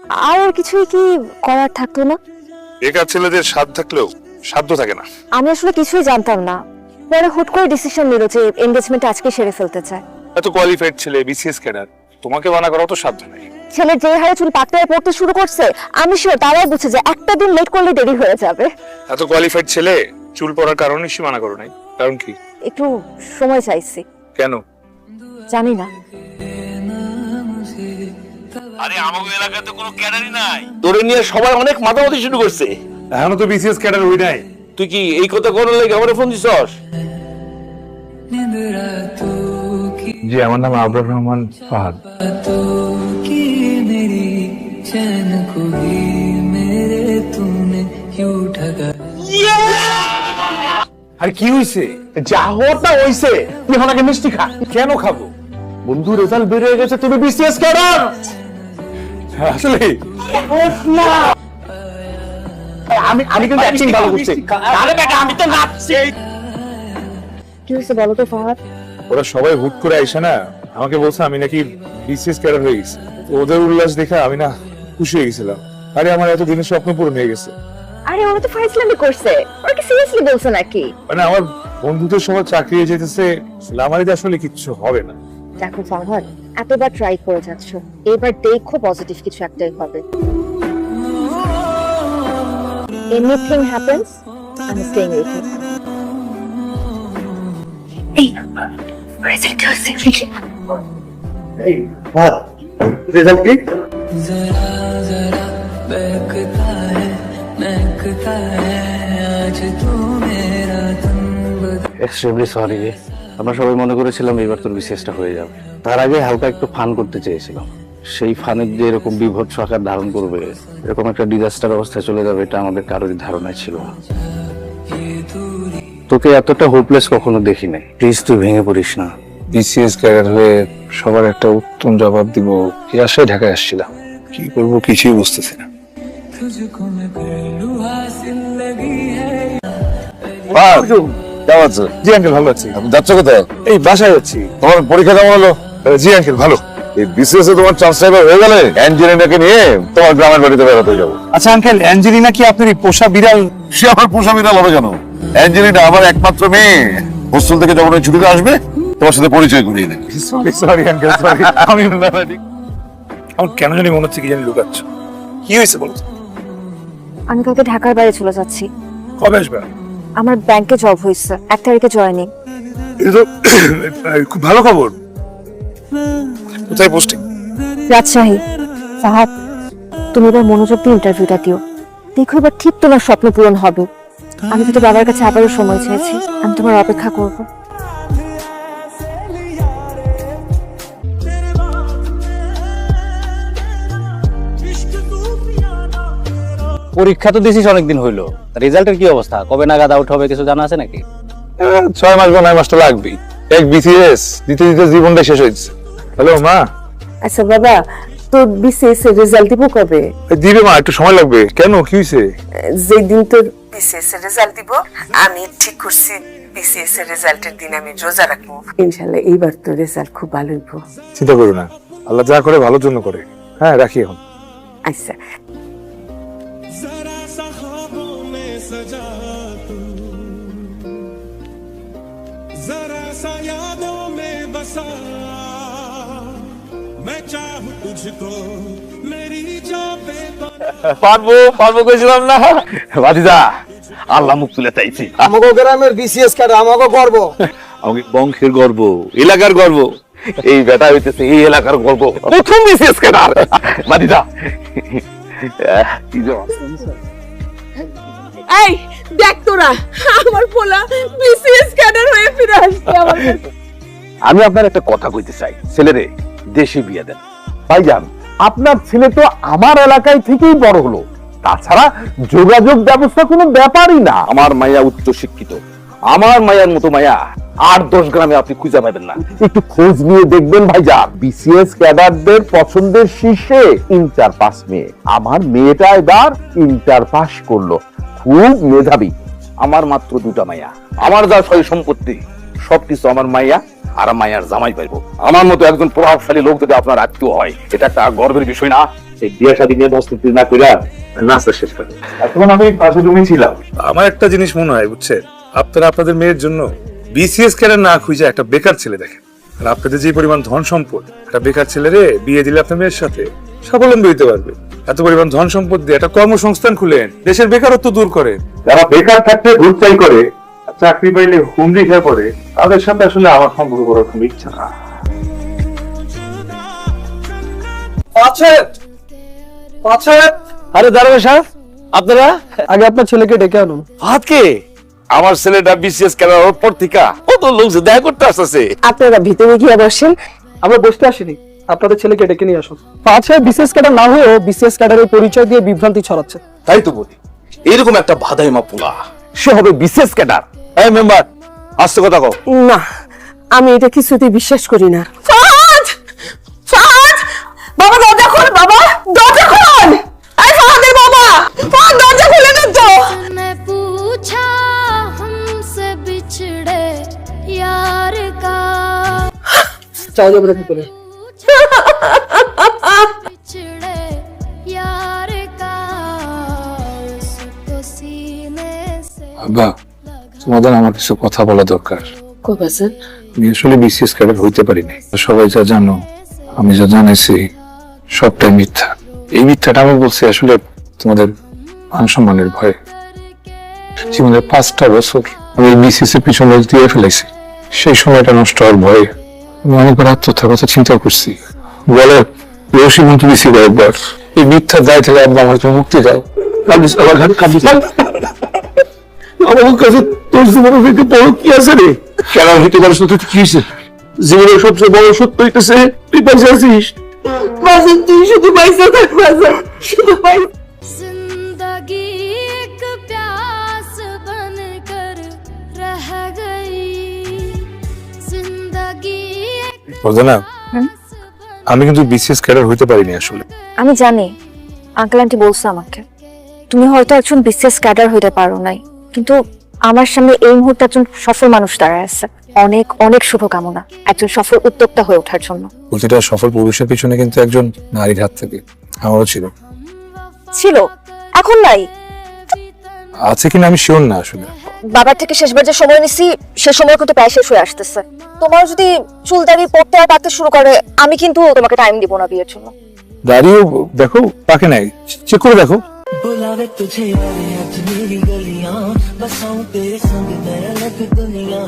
আর কিছুই কি করার থাকতো না? বেকার ছেলেদের স্বাদ থাকলেও সাধ্য থাকে না। আমি আসলে কিছুই জানতাম না, পরে হুট করে ডিসিশন নিল যে এনগেজমেন্ট আজকে সেরে ফেলতে চায়। এত কোয়ালিফাইড ছেলে, বিসিএস ক্যাডার, তোমাকে মানা করা তো সাধ্য নেই। ছেলের যে হারে চুল পাকতে পড়তে শুরু করছে, আমি শিওর তারাই বুঝছে যে একটা দিন লেট করলে দেরি হয়ে যাবে। এত কোয়ালিফাইড ছেলে চুল পড়ার কারণে সে মানা করো নাই? কারণ কি? একটু সময় চাইছি। কেন? জানি না। আরে আমাদের এলাকাতে কোনো ক্যাডারই নাই, তোরে নিয়ে সবাই অনেক মাতামাতি শুরু করছে। এখনো তো বিসিএস ক্যাডার হই নাই। তুই কি এই কথা কোন লাগে আমারে ফোন দিছস? জি, আমার নাম আবরার রহমান ফাহাদ। আর কি হইছে? যা হওয়াটা হইছে, তুই এখন আগে মিষ্টি খা। কেন খাবো? বন্ধু রেজাল্ট বের হয়ে গেছে, তুমি বিসিএস ক্যাডার। আসলে আমি কিন্তু অ্যাক্টিং ভালো করছি। আরে বেটা আমি তো নাচছি। কি হয়েছে বলো তো ফাহাদ? ওরা সবাই হুট করে আইসে না, আমাকে বলছে আমি নাকি বিসিএস ক্যাডার হয়ে গেছি। ওদের উল্লাস দেখে আমি না খুশি হয়ে গেছিলাম। আরে আমার এত দিনের স্বপ্ন পূরণ হয়ে গেছে। আরে ওরা তো ফাইজলামি করছে, ওরা কি সিরিয়াসলি বলছে নাকি? মানে আমার বন্ধুদের সবার চাকরি হয়ে যেতেছে, আমার যে আসলে কিচ্ছু হবে না। দেখো ফাহাদ, এতবার ট্রাই করে যাচ্ছ, এবার দেখো পজিটিভ কিছু একটাই হবে। Anything happens, I'm staying with you. Hey, result হচ্ছে। রেজাল্ট কি? Extremely sorry. আমরা সবাই মনে করেছিলাম এবার তোর বিসিএসটা হয়ে যাবে। তার আগে হালকা একটু ফান করতে চেয়েছিলাম। সেই ফানের যে এরকম বিভৎস আকার ধারণ করবে, এরকম একটা ডিজাস্টার অবস্থায় চলে যাবে, এটা আমাদের কারোরই ধারণায় ছিল না। তোকে এতটা হোপলেস কখনো দেখি নাই। প্লিজ তুই ভেঙে পড়িস না। বিসিএস ক্যাডার হয়ে সবার একটা উত্তম জবাব দিব এই আশায় ঢাকায় আসছিলাম। কি করবো কিছুই বুঝতেছি না। কেমন আছো? জি আঙ্কেল, ভালো আছি। আপনি যাচ্ছ কোথায়? এই বাসায় যাচ্ছি। তোমার পরীক্ষা কেমন হলো? জি আঙ্কেল, ভালো। এই বিসিএস এ তোমার ট্রান্সফার হয়ে গেলে অ্যাঞ্জেলিনাকে নিয়ে তোমার গ্রামের বাড়িতে বেড়াতে যাবো। আচ্ছা আঙ্কেল, অ্যাঞ্জেলিনা কি আপনার এই পোষা বিড়াল? সে আমার পোষা বিড়াল হবে কেন? অ্যাঞ্জেলিনা আমার একমাত্র মেয়ে। হোস্টেল থেকে যখন ওই ছুটিতে আসবে তোমার সাথে পরিচয় করিয়ে দেবে। Sorry uncle, sorry. আমার কেন জানি মনে হচ্ছে কি জানি লুকাচ্ছ। কি হয়েছে বলো তো? আমি কালকে ঢাকার বাইরে চলে যাচ্ছি। কবে আসবে? আমার ব্যাংকে জব হয়েছে, 1 তারিখে জয়েনিং। এটা তো খুব ভালো খবর। কোথায় পোস্টিং? রাজশাহী। ফাহাদ, তুমি এবার মনোযোগ দিয়ে ইন্টারভিউটা দিও, দেখো এবার ঠিক তোমার স্বপ্ন পূরণ হবে। আমি তো বাবার কাছে আবারও সময় চেয়েছি, আমি তোমার অপেক্ষা করব। পরীক্ষা তো দিছিস অনেকদিন হইলো, রেজাল্টের কি অবস্থা? কবে নাগাদ আউট হবে কিছু জানা আছে নাকি? 6 মাস বা 9 মাস তো লাগবেই। এক বিসিএস দিতে দিতে জীবনটা শেষ হয়েছে। হ্যালো মা। আচ্ছা বাবা, তোর বিসিএস এর রেজাল্ট দিব কবে? দিবে মা, একটু সময় লাগবে। কেন, কি হয়েছে? যেদিন তোর বিসিএস এর রেজাল্ট দিব, আমি ঠিক করছি বিসিএস এর রেজাল্টের দিন আমি রোজা রাখবো। ইনশাআল্লাহ এইবার তোর রেজাল্ট খুব ভালো হইব। চিন্তা করো না, আল্লাহ যা করে ভালোর জন্য করে। হ্যাঁ, রাখি এখন। আচ্ছা। जरा सा यादों में बसा मैं चाहूं तुझको मेरी जान पे পারবো কইছিলাম না ভাতিজা, আল্লাহ মুখ তুলে চাইছি। আমাগো গ্রামের বিসিএস ক্যাডার, আমাগো গর্ব। আমাকে বংশের গর্ব, এলাকার গর্ব। এই বেটা হইতেছে এই এলাকার গর্ব, প্রথম বিসিএস ক্যাডার। ভাতিজা কি যে এই দেখ তোরা, আমার পোলা বিসিএস ক্যাডার হয়ে ফিরে আসছে আমার কাছে। আমি আপনার একটা কথা কইতে চাই, ছেলেরে দেশে বিয়ে দেন। ভাইজান, আপনার ছেলে তো আমার এলাকায় থেকেই বড় হলো, তাছাড়া যোগাযোগ ব্যবস্থা কোনো ব্যাপারই না। আমার মায়া উচ্চ শিক্ষিত, আমার মায়ার মতো মায়া 8-10 গ্রামে আপনি খুঁজে পাবেন না। একটু খোঁজ নিয়ে দেখবেন ভাইজান, বিসিএস ক্যাডারদের পছন্দের শীর্ষে ইন্টার পাস মেয়ে। আমার মেয়েটা এবার ইন্টার পাস করলো, খুব মেধাবী। আমার মাত্র 2টা মাইয়া, আমার যা সয় সম্পত্তি সবকিছু আমার মাইয়া আর মাইয়ার জামাই পাইবো। আমার মতো একজন প্রভাবশালী লোক যদি আপনার আত্মীয় হয়, এটা একটা গর্বের বিষয় না? এই বিয়ে শাদী নিয়ে প্রস্তুতি না কইরা নাস্তা শেষ করে এখন আমি পাশে রুমে ছিলাম। আমার একটা জিনিস মনে হয় বুঝছেন, আপনারা আপনাদের মেয়ের জন্য বিসিএস ক্যাডার না খুঁজে একটা বেকার ছেলে দেখেন। আর আপনাদের যে পরিমাণ ধন সম্পদ, একটা বেকার ছেলেরে বিয়ে দিলে আপনার মেয়ের সাথে স্বাবলম্বী হইতে পারবে। এত পরিমাণ ধন সম্পদ দিয়ে একটা কর্মসংস্থান খুলেন, দেশের বেকারত্ব দূর করেন। যারা বেকার থাকতে ঘুরতাই করে, চাকরি পাইলে হুমড়ি খেয়ে পড়ে, তাদের সাথে আসলে আমার সম্পর্ক করার কোনো ইচ্ছা না। আরে দারোগা সাহেব, আপনারা আগে আপনার ছেলেকে ডেকে আনুন। আজকে আমার ছেলেটা বিসিএস করার পর থেকে কত লোক যে দেখা করতে আসছে। আপনারা ভিতরে গিয়ে বসেন। আমরা বসতে আসিনি, আপনাদের ছেলেকে ডেকে নিয়ে আসুন। পাঁচে বিসিএস ক্যাডার না হয়েও বিসিএস ক্যাডারের পরিচয় দিয়ে বিভ্রান্তি ছড়াচ্ছে। তাই তো বলি, এরকম একটা ভাদাইমা পোলা সে হবে বিসিএস ক্যাডার। এই মেম্বার, আস্তে কথা কও। না, আমি এটা কিছুতেই বিশ্বাস করি না। ফাহাদ! ফাহাদ! বাবা দরজা খোল, বাবা দরজা খোল! এই ফাহাদের বাবা! ফাহাদ দরজা খুলে দে তো! ने पूछा हमसे बिछड़े यार का চাও যাবে দেখি করে। बिछड़े यार का उसको सीने से আব্বা, তোমাদের আমার কিছু কথা বলা দরকার। কই বাসন? আমি আসলে বিসিএস ক্যাডার হইতে পারি না। সবাই যা জানো, আমি যা জানাইছি সবটাই মিথ্যা। এই মিথ্যাটা আমি বলছি আসলে তোমাদের মান সম্মানের ভয়ে। জীবনের 5টা বছর আমি বিসিএস এর পিছনে দিয়ে ফেলেছি। সেই সময়টা নষ্ট হওয়ার ভয়ে আমি অনেকবার আত্মহত্যার কথা চিন্তা করছি। বলে রশি মন্ত্রী দিছি একবার, এই মিথ্যার দায় থেকে আব্বা আমার তুমি মুক্তি দাও। কাঁদিস, আমার ঘাট কাঁদিস। আমার কাছে তোর জীবনের থেকে বড় কি আছে রে? কেন হইতে পারিস না? তুই কি হয়েছে? জীবনের সবচেয়ে বড় সত্য হইতেছে তুই বেঁচে আছিস। বাসন তুই শুধু পয়সা থাক, বাসন শুধু পয়সা। जिंदगी एक प्यास बनकर रह गई जिंदगी না, আমি কিন্তু বিসিএস ক্যাডার হইতে পারিনি আসলে। আমি জানি, আঙ্কেল আন্টি বলছে আমাকে, তুমি হয়তো একজন বিসিএস ক্যাডার হইতে পারো নাই, কিন্তু আমার সামনে এই মুহূর্তে একজন সফল মানুষ দাঁড়ায় আছে। অনেক অনেক শুভকামনা একজন সফল উদ্যোক্তা হয়ে ওঠার জন্য। প্রতিটা সফল পুরুষের পিছনে কিন্তু একজন নারীর হাত থাকে। আমারও ছিল, ছিল, এখন নাই। আছে কিনা আমি শিওর না আসলে। বাবার থেকে শেষবার যে সময় নিছি সে সময় কিন্তু প্রায় শেষ হয়ে আসতেছে। তোমার যদি চুল দাড়ি পড়তে আর পাকতে শুরু করে, আমি কিন্তু তোমাকে টাইম দিব না বিয়ের জন্য। দাঁড়িয়েও দেখো, পাকে নাই, চেক করে দেখো। बुलावे तुझे यारे आज मेरी गलियां बसाऊं तेरे संग मैं अलग दुनिया